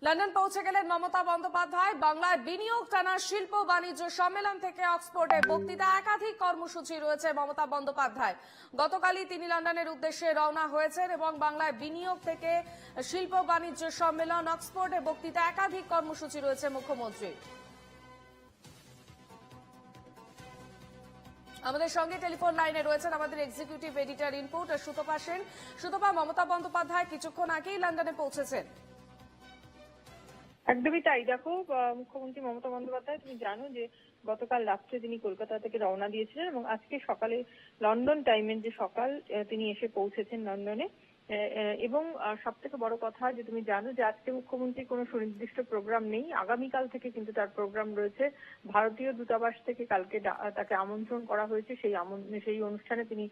London পৌঁছে গেলেন মমতা বন্দ্যোপাধ্যায়। বাংলায় বিনিয়োগ টানা শিল্প বাণিজ্য সম্মেলন থেকে অক্সফোর্ডে বক্তৃতা, একাধিক কর্মসূচি রয়েছে মমতা বন্দ্যোপাধ্যায়। গতকালই তিনি লন্ডনের উদ্দেশ্যে রওনা হয়েছেন এবং বাংলায় বিনিয়োগ থেকে শিল্প বাণিজ্য সম্মেলন, অক্সফোর্ডে বক্তৃতা, একাধিক কর্মসূচি রয়েছে মুখ্যমন্ত্রী। আমাদের সঙ্গে টেলিফোন লাইনে রয়েছেন আমাদের executive editor input Sutapa Sen. Sutapa, Mamata Bandyopadhyay কিছুক্ষণ আগেই লন্ডনে পৌঁছেছেন। একদমই তাই। দেখো, মুখ্যমন্ত্রী মমতা বন্দ্যোপাধ্যায়, তুমি জানো যে গতকাল রাত্রে তিনি কলকাতা থেকে রওনা দিয়েছিলেন এবং আজকে সকালে লন্ডন টাইমের যে সকাল তিনি এসে পৌঁছেছেন লন্ডনে। এবং সব থেকে বড় কথা যে তুমি জানো যে আজকে মুখ্যমন্ত্রীর কোনো সুনির্দিষ্ট প্রোগ্রাম নেই, আগামীকাল থেকে কিন্তু তার প্রোগ্রাম রয়েছে। ভারতীয় দূতাবাস থেকে কালকে তাকে আমন্ত্রণ করা হয়েছে, সেই অনুষ্ঠানে তিনি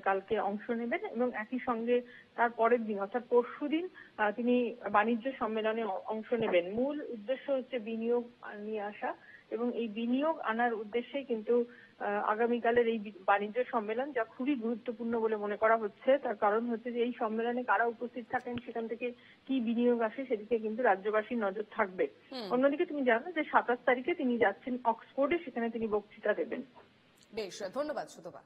কালকে অংশ নেবেন এবং একই সঙ্গে তার পরের দিন অর্থাৎ পরশুদিন তিনি বাণিজ্য সম্মেলনে অংশ নেবেন। মূল উদ্দেশ্য হচ্ছে বিনিয়োগ নিয়ে আসা এবং এই বিনিয়োগ আনার উদ্দেশ্যেই কিন্তু আগামীকালের এই বাণিজ্য সম্মেলন, যা খুবই গুরুত্বপূর্ণ বলে মনে করা হচ্ছে। তার কারণ হচ্ছে যে এই সম্মেলনে কারা উপস্থিত থাকেন, সেখান থেকে কি বিনিয়োগ আসে, সেদিকে কিন্তু রাজ্যবাসীর নজর থাকবে। অন্যদিকে তুমি জানো যে 27 তারিখে তিনি যাচ্ছেন অক্সফোর্ডে, সেখানে তিনি বক্তৃতা দেবেন। বেশ, ধন্যবাদ সুতপা।